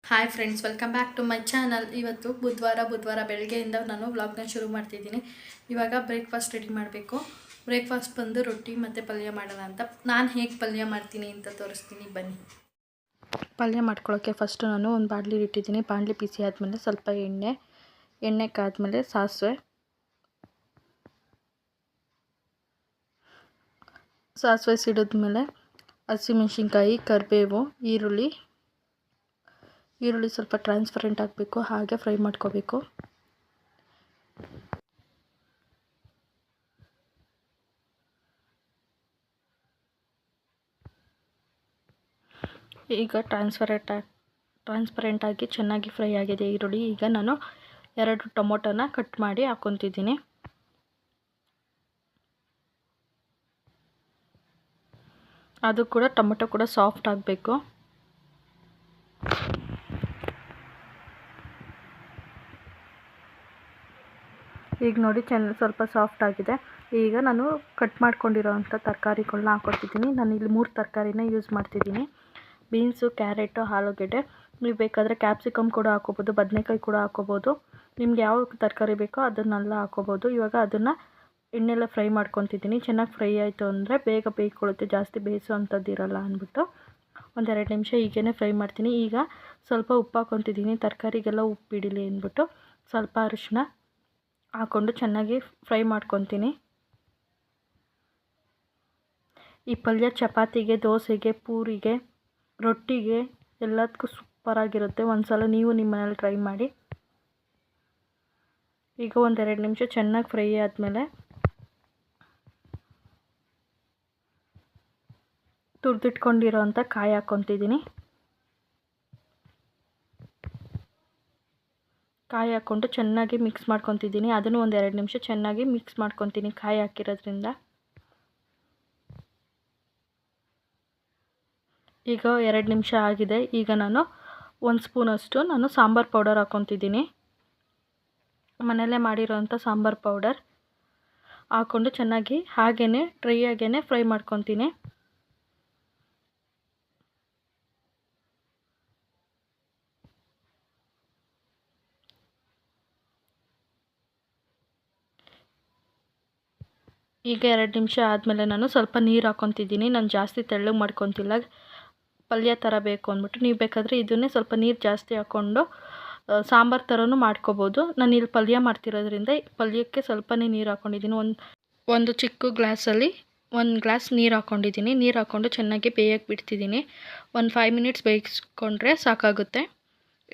Hi friends, welcome back to my channel. ಇವತ್ತು ಬುಧವಾರ ಬೆಳಗ್ಗೆಯಿಂದ ನಾನು ವ್ಲಾಗ್ನ ಶುರು ಮಾಡ್ತಿದ್ದೀನಿ. ಇವಾಗ ಬ್ರೇಕ್ಫಾಸ್ಟ್ ರೆಡಿ ಮಾಡಬೇಕು. ಬ್ರೇಕ್ಫಾಸ್ಟ್ ಬಂದು ರೊಟ್ಟಿ ಮತ್ತು ಪಲ್ಯ ಮಾಡೋಣ ಅಂತ. ನಾನು ಹೇಗೆ ಪಲ್ಯ ಮಾಡ್ತೀನಿ ಅಂತ ತೋರಿಸ್ತೀನಿ, ಬನ್ನಿ. ಪಲ್ಯ ಮಾಡ್ಕೊಳ್ಳೋಕ್ಕೆ ಫಸ್ಟು ನಾನು ಒಂದು ಬಾಣಲಿ ಇಟ್ಟಿದ್ದೀನಿ. ಬಾಣಲಿ ಬಿಸಿ ಆದಮೇಲೆ ಸ್ವಲ್ಪ ಎಣ್ಣೆ ಕಾದ್ಮೇಲೆ ಸಾಸಿವೆ ಸಿಡಿದ್ಮೇಲೆ ಹಸಿಮೆಣ್ಸಿನ್ಕಾಯಿ, ಕರಿಬೇವು, ಈರುಳ್ಳಿ ಸ್ವಲ್ಪ ಟ್ರಾನ್ಸ್ಪರೆಂಟ್ ಆಗಬೇಕು, ಹಾಗೆ ಫ್ರೈ ಮಾಡ್ಕೋಬೇಕು. ಈಗ ಟ್ರಾನ್ಸ್ಪರೆಂಟ್ ಆಗಿ ಚೆನ್ನಾಗಿ ಫ್ರೈ ಆಗಿದೆ ಈರುಳ್ಳಿ. ಈಗ ನಾನು 2 ಟೊಮೊಟೊನ ಕಟ್ ಮಾಡಿ ಹಾಕ್ಕೊತಿದ್ದೀನಿ. ಅದು ಕೂಡ ಟೊಮೊಟೊ ಕೂಡ ಸಾಫ್ಟ್ ಆಗಬೇಕು. ಈಗ ನೋಡಿ ಸ್ವಲ್ಪ ಸಾಫ್ಟ್ ಆಗಿದೆ. ಈಗ ನಾನು ಕಟ್ ಮಾಡ್ಕೊಂಡಿರೋವಂಥ ತರಕಾರಿಗಳನ್ನ ಹಾಕ್ಕೊತಿದ್ದೀನಿ. ನಾನು ಇಲ್ಲಿ 3 ತರಕಾರಿನ ಯೂಸ್ ಮಾಡ್ತಿದ್ದೀನಿ. ಬೀನ್ಸು, ಕ್ಯಾರೆಟು, ಆಲೂಗೆಡ್ಡೆ. ನೀವು ಬೇಕಾದರೆ ಕ್ಯಾಪ್ಸಿಕಮ್ ಕೂಡ ಹಾಕ್ಕೋಬೋದು, ಬದನೆಕಾಯಿ ಕೂಡ ಹಾಕ್ಕೋಬೋದು. ನಿಮ್ಗೆ ಯಾವ ತರಕಾರಿ ಬೇಕೋ ಅದನ್ನೆಲ್ಲ ಹಾಕ್ಕೋಬೋದು. ಇವಾಗ ಅದನ್ನು ಎಣ್ಣೆಲ್ಲ ಫ್ರೈ ಮಾಡ್ಕೊತಿದ್ದೀನಿ. ಚೆನ್ನಾಗಿ ಫ್ರೈ ಆಯಿತು ಅಂದರೆ ಬೇಗ ಬೇಯ್ಕೊಳ್ಳುತ್ತೆ, ಜಾಸ್ತಿ ಬೇಯಿಸೋ ಅಂಥದ್ದು ಇರೋಲ್ಲ ಅಂದ್ಬಿಟ್ಟು 1-2 ನಿಮಿಷ ಹೀಗೇ ಫ್ರೈ ಮಾಡ್ತೀನಿ. ಈಗ ಸ್ವಲ್ಪ ಉಪ್ಪು ಹಾಕ್ಕೊತಿದ್ದೀನಿ, ತರಕಾರಿಗೆಲ್ಲ ಉಪ್ಪು ಹಿಡಿಲಿ ಅಂದ್ಬಿಟ್ಟು. ಸ್ವಲ್ಪ ಅರಿಶಿನ ಹಾಕ್ಕೊಂಡು ಚೆನ್ನಾಗಿ ಫ್ರೈ ಮಾಡ್ಕೊತೀನಿ. ಈ ಪಲ್ಯ ಚಪಾತಿಗೆ, ದೋಸೆಗೆ, ಪೂರಿಗೆ, ರೊಟ್ಟಿಗೆ ಎಲ್ಲದಕ್ಕೂ ಸೂಪರಾಗಿರುತ್ತೆ. ಒಂದ್ಸಲ ನೀವು ನಿಮ್ಮ ಮನೇಲಿ ಟ್ರೈ ಮಾಡಿ. ಈಗ 1-2 ನಿಮಿಷ ಚೆನ್ನಾಗಿ ಫ್ರೈ ಆದಮೇಲೆ ತುರಿದಿಟ್ಕೊಂಡಿರೋಂಥ ಕಾಯಿ ಹಾಕ್ಕೊತಿದ್ದೀನಿ. ಕಾಯಿ ಹಾಕ್ಕೊಂಡು ಚೆನ್ನಾಗಿ ಮಿಕ್ಸ್ ಮಾಡ್ಕೊತಿದ್ದೀನಿ. ಅದನ್ನು 1-2 ನಿಮಿಷ ಚೆನ್ನಾಗಿ ಮಿಕ್ಸ್ ಮಾಡ್ಕೊತೀನಿ ಕಾಯಿ ಹಾಕಿರೋದ್ರಿಂದ. ಈಗ 2 ನಿಮಿಷ ಆಗಿದೆ. ಈಗ ನಾನು 1 ಸ್ಪೂನಷ್ಟು ಸಾಂಬಾರು ಪೌಡರ್ ಹಾಕ್ಕೊತಿದ್ದೀನಿ. ಮನೆಯಲ್ಲೇ ಮಾಡಿರೋಂಥ ಸಾಂಬಾರು ಪೌಡರ್ ಹಾಕ್ಕೊಂಡು ಚೆನ್ನಾಗಿ ಡ್ರೈ ಆಗೇ ಫ್ರೈ ಮಾಡ್ಕೊತೀನಿ. ಈಗ 2 ನಿಮಿಷ ಆದಮೇಲೆ ನಾನು ಸ್ವಲ್ಪ ನೀರು ಹಾಕ್ಕೊತಿದ್ದೀನಿ. ನಾನು ಜಾಸ್ತಿ ತೆಳ್ಳಗೆ ಮಾಡ್ಕೊತಿಲ್ಲ, ಪಲ್ಯ ಥರ ಬೇಕು ಅಂದ್ಬಿಟ್ಟು. ನೀವು ಬೇಕಾದರೆ ಇದನ್ನೇ ಸ್ವಲ್ಪ ನೀರು ಜಾಸ್ತಿ ಹಾಕ್ಕೊಂಡು ಸಾಂಬಾರು ಥರನೂ ಮಾಡ್ಕೋಬೋದು. ನಾನು ಇಲ್ಲಿ ಪಲ್ಯ ಮಾಡ್ತಿರೋದ್ರಿಂದ ಪಲ್ಯಕ್ಕೆ ಸ್ವಲ್ಪನೇ ನೀರು ಹಾಕ್ಕೊಂಡಿದ್ದೀನಿ. ಒಂದು ಚಿಕ್ಕ ಗ್ಲಾಸಲ್ಲಿ 1 ಗ್ಲಾಸ್ ನೀರು ಹಾಕ್ಕೊಂಡಿದ್ದೀನಿ. ನೀರು ಹಾಕ್ಕೊಂಡು ಚೆನ್ನಾಗಿ ಬೇಯಕ್ಕೆ ಬಿಡ್ತಿದ್ದೀನಿ. 5 ಮಿನಿಟ್ಸ್ ಬೇಯಿಸ್ಕೊಂಡ್ರೆ ಸಾಕಾಗುತ್ತೆ.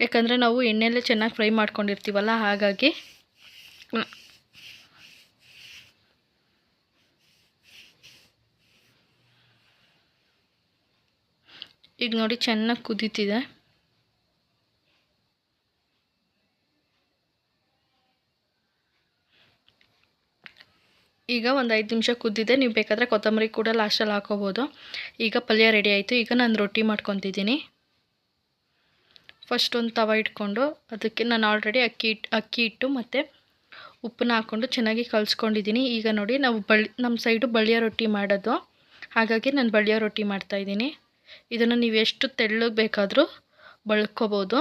ಯಾಕಂದರೆ ನಾವು ಎಣ್ಣೆಯಲ್ಲೇ ಚೆನ್ನಾಗಿ ಫ್ರೈ ಮಾಡ್ಕೊಂಡಿರ್ತೀವಲ್ಲ, ಹಾಗಾಗಿ. ಈಗ ನೋಡಿ ಚೆನ್ನಾಗಿ ಕುದೀತಿದೆ. ಈಗ 5 ನಿಮಿಷ ಕುದ್ದಿದೆ. ನೀವು ಬೇಕಾದರೆ ಕೊತ್ತಂಬರಿ ಕೂಡ ಲಾಸ್ಟಲ್ಲಿ ಹಾಕೋಬೋದು. ಈಗ ಪಲ್ಯ ರೆಡಿ ಆಯಿತು. ಈಗ ನಾನು ರೊಟ್ಟಿ ಮಾಡ್ಕೊತಿದ್ದೀನಿ. ಫಸ್ಟ್ ಒಂದು ತವ ಇಟ್ಕೊಂಡು ಅದಕ್ಕೆ ನಾನು ಆಲ್ರೆಡಿ ಅಕ್ಕಿ ಹಿಟ್ಟು ಮತ್ತು ಉಪ್ಪನ್ನ ಹಾಕ್ಕೊಂಡು ಚೆನ್ನಾಗಿ ಕಲಿಸ್ಕೊಂಡಿದ್ದೀನಿ. ಈಗ ನೋಡಿ ನಾವು ನಮ್ಮ ಸೈಡು ಬಳ್ಳಿಯ ರೊಟ್ಟಿ ಮಾಡೋದು, ಹಾಗಾಗಿ ನಾನು ಬಳ್ಳಿಯ ರೊಟ್ಟಿ ಮಾಡ್ತಾಯಿದ್ದೀನಿ. ಇದನ್ನು ನೀವು ಎಷ್ಟು ತೆಳ್ಳಗೆ ಬೇಕಾದರೂ ಬಳ್ಕೋಬೋದು.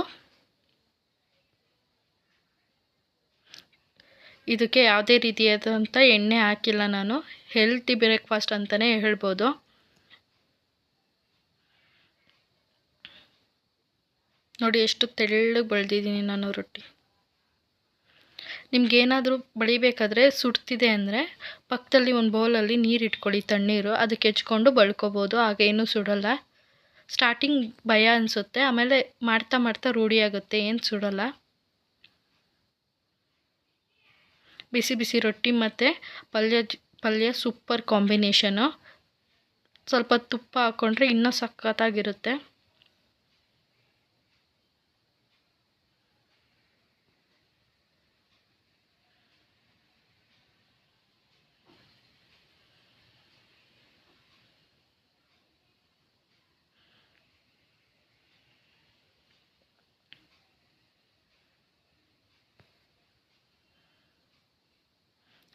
ಇದಕ್ಕೆ ಯಾವುದೇ ರೀತಿಯಾದಂಥ ಎಣ್ಣೆ ಹಾಕಿಲ್ಲ ನಾನು. ಹೆಲ್ತಿ ಬ್ರೇಕ್ಫಾಸ್ಟ್ ಅಂತಲೇ ಹೇಳ್ಬೋದು. ನೋಡಿ ಎಷ್ಟು ತೆಳ್ಳಗೆ ಬಳ್ದಿದ್ದೀನಿ ನಾನು ರೊಟ್ಟಿ. ನಿಮ್ಗೇನಾದರೂ ಬಳಿಬೇಕಾದ್ರೆ ಸುಡ್ತಿದೆ ಅಂದರೆ ಪಕ್ಕದಲ್ಲಿ ಒಂದು ಬೌಲಲ್ಲಿ ನೀರು ಇಟ್ಕೊಳ್ಳಿ, ತಣ್ಣೀರು. ಅದಕ್ಕೆ ಹೆಚ್ಕೊಂಡು ಬಳ್ಕೊಬೋದು, ಆಗ ಏನೂ ಸುಡಲ್ಲ. ಸ್ಟಾರ್ಟಿಂಗ್ ಭಯ ಅನಿಸುತ್ತೆ, ಆಮೇಲೆ ಮಾಡ್ತಾ ಮಾಡ್ತಾ ರೂಢಿ ಆಗುತ್ತೆ, ಏನು ಸುಡಲ್ಲ. ಬಿಸಿ ಬಿಸಿ ರೊಟ್ಟಿ ಮತ್ತು ಪಲ್ಯ ಸೂಪರ್ ಕಾಂಬಿನೇಷನು. ಸ್ವಲ್ಪ ತುಪ್ಪ ಹಾಕ್ಕೊಂಡ್ರೆ ಇನ್ನೂ ಸಖತ್ತಾಗಿರುತ್ತೆ.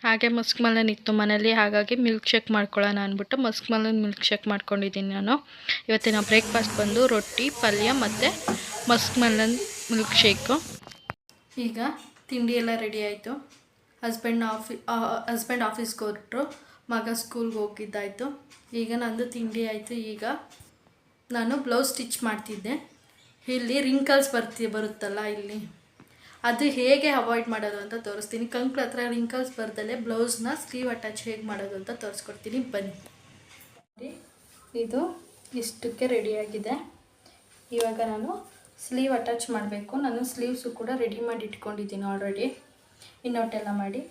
ಹಾಗೆ ಮಸ್ಕ್ ಮೆಲನ್ ಇತ್ತು ಮನೇಲಿ, ಹಾಗಾಗಿ ಮಿಲ್ಕ್ ಶೇಕ್ ಮಾಡ್ಕೊಳ್ಳೋಣ ಅಂದ್ಬಿಟ್ಟು ಮಸ್ಕ್ ಮೆಲನ್ ಮಿಲ್ಕ್ ಶೇಕ್ ಮಾಡ್ಕೊಂಡಿದ್ದೀನಿ ನಾನು. ಇವತ್ತಿನ ಬ್ರೇಕ್ಫಾಸ್ಟ್ ಬಂದು ರೊಟ್ಟಿ, ಪಲ್ಯ ಮತ್ತು ಮಸ್ಕ್ ಮೆಲನ್ ಮಿಲ್ಕ್ ಶೇಕು. ಈಗ ತಿಂಡಿ ಎಲ್ಲ ರೆಡಿ ಆಯಿತು. ಹಸ್ಬೆಂಡ್ ಆಫೀಸ್ಗೆ ಹೊರಟರು, ಮಗ ಸ್ಕೂಲ್ಗೆ ಹೋಗಿದ್ದಾಯಿತು. ಈಗ ನಂದು ತಿಂಡಿ ಆಯಿತು. ಈಗ ನಾನು ಬ್ಲೌಸ್ ಸ್ಟಿಚ್ ಮಾಡ್ತಿದ್ದೆ. ಇಲ್ಲಿ ರಿಂಕಲ್ಸ್ ಬರುತ್ತಲ್ಲ ಇಲ್ಲಿ, ಅದು ಹೇಗೆ ಅವಾಯ್ಡ್ ಮಾಡೋದು ಅಂತ ತೋರಿಸ್ತೀನಿ. ಕಂಕ್ಳ ಹತ್ರ ರಿಂಕಲ್ಸ್ ಬರ್ದಲ್ಲೇ ಬ್ಲೌಸ್ನ ಸ್ಲೀವ್ ಅಟ್ಯಾಚ್ ಹೇಗೆ ಮಾಡೋದು ಅಂತ ತೋರಿಸ್ಕೊಡ್ತೀನಿ, ಬನ್ನಿ. ಇದು ಇಷ್ಟಕ್ಕೆ ರೆಡಿಯಾಗಿದೆ. ಇವಾಗ ನಾನು ಸ್ಲೀವ್ ಅಟ್ಯಾಚ್ ಮಾಡಬೇಕು. ನಾನು ಸ್ಲೀವ್ಸು ಕೂಡ ರೆಡಿ ಮಾಡಿ ಇಟ್ಕೊಂಡಿದ್ದೀನಿ ಆಲ್ರೆಡಿ, ಇನ್ನೊಟ್ಟೆಲ್ಲ ಮಾಡಿ.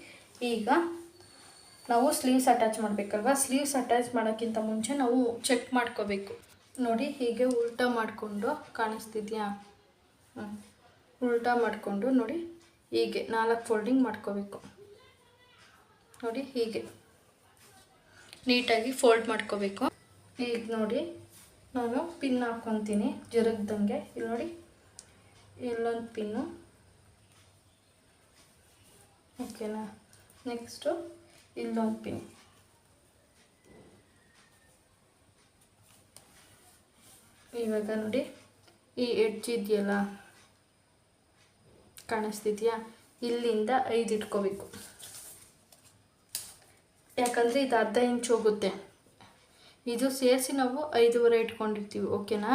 ಈಗ ನಾವು ಸ್ಲೀವ್ಸ್ ಅಟ್ಯಾಚ್ ಮಾಡಬೇಕಲ್ವ. ಸ್ಲೀವ್ಸ್ ಅಟ್ಯಾಚ್ ಮಾಡೋಕ್ಕಿಂತ ಮುಂಚೆ ನಾವು ಚೆಕ್ ಮಾಡ್ಕೋಬೇಕು. ನೋಡಿ, ಹೀಗೆ ಉಲ್ಟಾ ಮಾಡಿಕೊಂಡು, ಕಾಣಿಸ್ತಿದ್ಯಾ? ಉಲ್ಟಾ ಮಾಡಿಕೊಂಡು ನೋಡಿ, ಹೀಗೆ 4 ಫೋಲ್ಡಿಂಗ್ ಮಾಡ್ಕೋಬೇಕು. ನೋಡಿ, ಹೀಗೆ ನೀಟಾಗಿ ಫೋಲ್ಡ್ ಮಾಡ್ಕೋಬೇಕು. ಈಗ ನೋಡಿ, ನಾನು ಪಿನ್ ಹಾಕ್ಕೊತೀನಿ ಜರುಗ್ದಂಗೆ. ಇಲ್ಲಿ ನೋಡಿ, ಇಲ್ಲೊಂದು ಪಿನ್ನು, ಓಕೆನಾ? ನೆಕ್ಸ್ಟು ಇಲ್ಲೊಂದು ಪಿನ್. ಇವಾಗ ನೋಡಿ, ಈ ಎಡ್ಜ್ ಇದೆಯಲ್ಲ, ಕಾಣಿಸ್ತಿದೆಯಾ? ಇಲ್ಲಿಂದ 5 ಇಟ್ಕೋಬೇಕು. ಯಾಕಂದರೆ ಇದು ಅರ್ಧ ಇಂಚ್ ಹೋಗುತ್ತೆ. ಇದು ಸೇರಿಸಿ ನಾವು 5.5 ಇಟ್ಕೊಂಡಿರ್ತೀವಿ, ಓಕೆನಾ?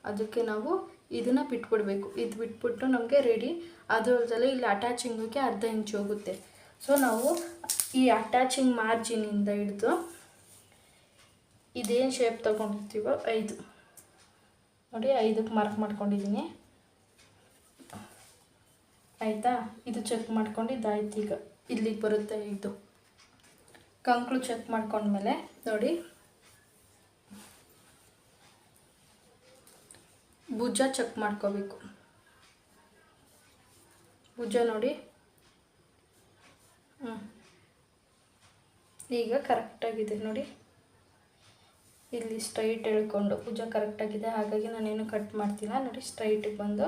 ಅದಕ್ಕೆ ನಾವು ಇದನ್ನು ಬಿಟ್ಬಿಡ್ಬೇಕು. ಇದು ಬಿಟ್ಬಿಟ್ಟು ನಮಗೆ ರೆಡಿ. ಅದು ಅಲ್ಲದೆ ಇಲ್ಲಿ ಅಟ್ಯಾಚಿಂಗಿಗೆ ಅರ್ಧ ಇಂಚ್ ಹೋಗುತ್ತೆ. ಸೊ ನಾವು ಈ ಅಟ್ಯಾಚಿಂಗ್ ಮಾರ್ಜಿನಿಂದ ಹಿಡಿದು ಇದೇನು ಶೇಪ್ ತೊಗೊಂಡಿರ್ತೀವೋ 5 ನೋಡಿ, 5ಕ್ಕೆ ಮಾರ್ಕ್ ಮಾಡ್ಕೊಂಡಿದ್ದೀನಿ, ಆಯಿತಾ? ಇದು ಚೆಕ್ ಮಾಡ್ಕೊಂಡಿದ್ದಾಯ್ತು. ಈಗ ಇಲ್ಲಿಗೆ ಬರುತ್ತೆ. ಇದು ಕಂಕ್ಳು ಚೆಕ್ ಮಾಡ್ಕೊಂಡ್ಮೇಲೆ ನೋಡಿ, ಭುಜ ಚೆಕ್ ಮಾಡ್ಕೋಬೇಕು. ಭುಜ ನೋಡಿ, ಈಗ ಕರೆಕ್ಟಾಗಿದೆ ನೋಡಿ. ಇಲ್ಲಿ ಸ್ಟ್ರೈಟ್ ಎಳ್ಕೊಂಡು ಭುಜ ಕರೆಕ್ಟಾಗಿದೆ, ಹಾಗಾಗಿ ನಾನೇನು ಕಟ್ ಮಾಡ್ತಿಲ್ಲ. ನೋಡಿ, ಸ್ಟ್ರೈಟಿಗೆ ಬಂದು,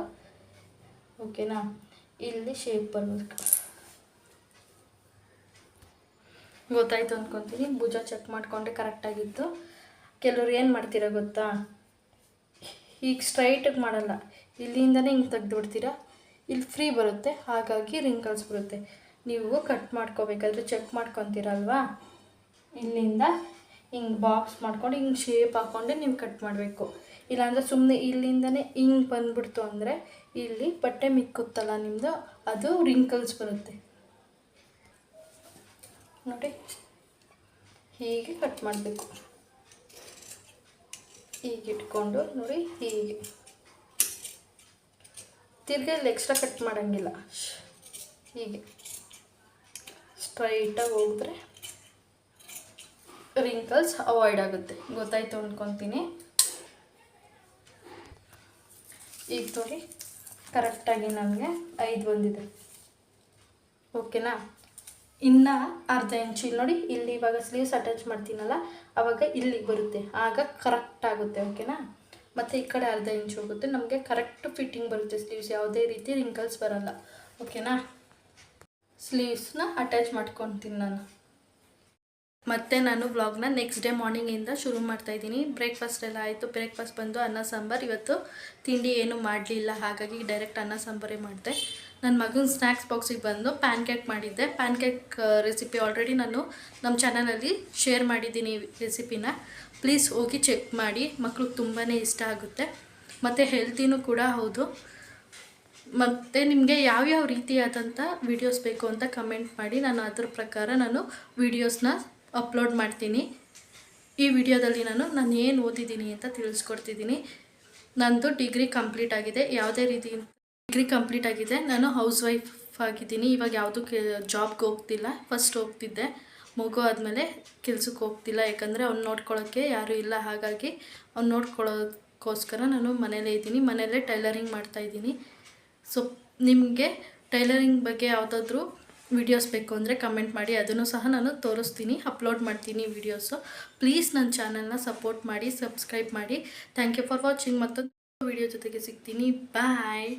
ಓಕೆನಾ? ಇಲ್ಲಿ ಶೇಪ್ ಬರಬೇಕು. ಗೊತ್ತಾಯ್ತು ಅಂದ್ಕೊತೀನಿ. ಭುಜ ಚೆಕ್ ಮಾಡಿಕೊಂಡ್ರೆ ಕರೆಕ್ಟಾಗಿತ್ತು. ಕೆಲವ್ರು ಏನು ಮಾಡ್ತೀರಾ ಗೊತ್ತಾ, ಈಗ ಸ್ಟ್ರೈಟಿಗೆ ಮಾಡಲ್ಲ, ಇಲ್ಲಿಂದನೇ ಹಿಂಗೆ ತೆಗೆದುಬಿಡ್ತೀರಾ, ಇಲ್ಲಿ ಫ್ರೀ ಬರುತ್ತೆ, ಹಾಗಾಗಿ ರಿಂಕಲ್ಸ್ ಬರುತ್ತೆ. ನೀವು ಕಟ್ ಮಾಡ್ಕೋಬೇಕಾದ್ರೆ ಚೆಕ್ ಮಾಡ್ಕೊತೀರಲ್ವಾ, ಇಲ್ಲಿಂದ ಹಿಂಗೆ ಬಾಕ್ಸ್ ಮಾಡ್ಕೊಂಡು ಹಿಂಗೆ ಶೇಪ್ ಹಾಕ್ಕೊಂಡೆ ನೀವು ಕಟ್ ಮಾಡಬೇಕು. ಇಲ್ಲಾಂದರೆ ಸುಮ್ಮನೆ ಇಲ್ಲಿಂದನೇ ಹಿಂಗೆ ಬಂದುಬಿಡ್ತು ಅಂದರೆ ಇಲ್ಲಿ ಬಟ್ಟೆ ಮಿಕ್ಕುತ್ತಲ್ಲ ನಿಮ್ಮದು, ಅದು ರಿಂಕಲ್ಸ್ ಬರುತ್ತೆ. ನೋಡಿ, ಹೀಗೆ ಕಟ್ ಮಾಡಬೇಕು. ಹೀಗೆ ಇಟ್ಕೊಂಡು ನೋಡಿ, ಹೀಗೆ ತಿರ್ಗಿ ಇಲ್ಲಿ ಎಕ್ಸ್ಟ್ರಾ ಕಟ್ ಮಾಡೋಂಗಿಲ್ಲ. ಹೀಗೆ ಸ್ಟ್ರೈಟಾಗಿ ಹೋಗಿದ್ರೆ ರಿಂಕಲ್ಸ್ ಅವಾಯ್ಡ್ ಆಗುತ್ತೆ. ಗೊತ್ತಾಯ್ತು ಅಂದ್ಕೊತೀನಿ. ಈಗ ನೋಡಿ, ಕರೆಕ್ಟಾಗಿ ನನಗೆ 5 ಬಂದಿದೆ, ಓಕೆನಾ? ಇನ್ನು ಅರ್ಧ ಇಂಚ್ ಇಲ್ಲಿ ನೋಡಿ, ಇಲ್ಲಿ ಇವಾಗ ಸ್ಲೀವ್ಸ್ ಅಟ್ಯಾಚ್ ಮಾಡ್ತೀನಲ್ಲ, ಆವಾಗ ಇಲ್ಲಿಗೆ ಬರುತ್ತೆ, ಆಗ ಕರೆಕ್ಟ್ ಆಗುತ್ತೆ, ಓಕೆನಾ? ಮತ್ತು ಈ ಕಡೆ ಅರ್ಧ ಇಂಚ್ ಹೋಗುತ್ತೆ, ನಮಗೆ ಕರೆಕ್ಟ್ ಫಿಟ್ಟಿಂಗ್ ಬರುತ್ತೆ ಸ್ಲೀವ್ಸ್, ಯಾವುದೇ ರೀತಿ ರಿಂಕಲ್ಸ್ ಬರಲ್ಲ, ಓಕೆನಾ? ಸ್ಲೀವ್ಸ್ನ ಅಟ್ಯಾಚ್ ಮಾಡ್ಕೊತೀನಿ ನಾನು. ಮತ್ತು ನಾನು ವ್ಲಾಗ್ನ ನೆಕ್ಸ್ಟ್ ಡೇ ಮಾರ್ನಿಂಗಿಂದ ಶುರು ಮಾಡ್ತಾಯಿದ್ದೀನಿ. ಬ್ರೇಕ್ಫಾಸ್ಟ್ ಎಲ್ಲ ಆಯಿತು. ಬ್ರೇಕ್ಫಾಸ್ಟ್ ಬಂದು ಅನ್ನ ಸಾಂಬಾರು. ಇವತ್ತು ತಿಂಡಿ ಏನೂ ಮಾಡಲಿಲ್ಲ, ಹಾಗಾಗಿ ಡೈರೆಕ್ಟ್ ಅನ್ನ ಸಾಂಬಾರೇ ಮಾಡಿದೆ. ನನ್ನ ಮಗನ ಸ್ನ್ಯಾಕ್ಸ್ ಬಾಕ್ಸಿಗೆ ಬಂದು ಪ್ಯಾನ್ ಕೇಕ್ ಮಾಡಿದ್ದೆ. ಪ್ಯಾನ್ ಕೇಕ್ ರೆಸಿಪಿ ಆಲ್ರೆಡಿ ನಾನು ನಮ್ಮ ಚಾನಲಲ್ಲಿ ಶೇರ್ ಮಾಡಿದ್ದೀನಿ ರೆಸಿಪಿನ. ಪ್ಲೀಸ್ ಹೋಗಿ ಚೆಕ್ ಮಾಡಿ, ಮಕ್ಳಿಗೆ ತುಂಬಾ ಇಷ್ಟ ಆಗುತ್ತೆ ಮತ್ತು ಹೆಲ್ತಿನೂ ಕೂಡ ಹೌದು. ಮತ್ತು ನಿಮಗೆ ಯಾವ್ಯಾವ ರೀತಿಯಾದಂಥ ವೀಡಿಯೋಸ್ ಬೇಕು ಅಂತ ಕಮೆಂಟ್ ಮಾಡಿ, ನಾನು ಅದ್ರ ಪ್ರಕಾರ ನಾನು ವೀಡಿಯೋಸ್ನ ಅಪ್ಲೋಡ್ ಮಾಡ್ತೀನಿ. ಈ ವಿಡಿಯೋದಲ್ಲಿ ನಾನು ಏನು ಓದಿದ್ದೀನಿ ಅಂತ ತಿಳಿಸ್ಕೊಡ್ತಿದ್ದೀನಿ. ನಂದು ಡಿಗ್ರಿ ಕಂಪ್ಲೀಟ್ ಆಗಿದೆ, ಯಾವುದೇ ರೀತಿ ಡಿಗ್ರಿ ಕಂಪ್ಲೀಟ್ ಆಗಿದೆ. ನಾನು ಹೌಸ್ ವೈಫ್ ಆಗಿದ್ದೀನಿ. ಇವಾಗ ಯಾವುದೂ ಜಾಬ್ಗೆ ಹೋಗ್ತಿಲ್ಲ. ಫಸ್ಟ್ ಹೋಗ್ತಿದ್ದೆ, ಮಗು ಆದಮೇಲೆ ಕೆಲ್ಸಕ್ಕೆ ಹೋಗ್ತಿಲ್ಲ, ಯಾಕಂದರೆ ಅವ್ನು ನೋಡ್ಕೊಳ್ಳೋಕ್ಕೆ ಯಾರೂ ಇಲ್ಲ, ಹಾಗಾಗಿ ಅವ್ನು ನೋಡ್ಕೊಳ್ಳೋಕ್ಕೋಸ್ಕರ ನಾನು ಮನೇಲೇ ಇದ್ದೀನಿ. ಮನೆಯಲ್ಲೇ ಟೈಲರಿಂಗ್ ಮಾಡ್ತಾಯಿದ್ದೀನಿ. ಸೊ ನಿಮಗೆ ಟೈಲರಿಂಗ್ ಬಗ್ಗೆ ಯಾವುದಾದ್ರೂ ವೀಡಿಯೋಸ್ ಬೇಕು ಅಂದರೆ ಕಮೆಂಟ್ ಮಾಡಿ, ಅದನ್ನು ಸಹ ನಾನು ತೋರಿಸ್ತೀನಿ, ಅಪ್ಲೋಡ್ ಮಾಡ್ತೀನಿ ವೀಡಿಯೋಸು. ಪ್ಲೀಸ್ ನನ್ನ ಚಾನಲ್ನ ಸಪೋರ್ಟ್ ಮಾಡಿ, ಸಬ್ಸ್ಕ್ರೈಬ್ ಮಾಡಿ. Thank you for watching. ಮತ್ತೊಂದು ವೀಡಿಯೋ ಜೊತೆಗೆ ಸಿಗ್ತೀನಿ. ಬಾಯ್.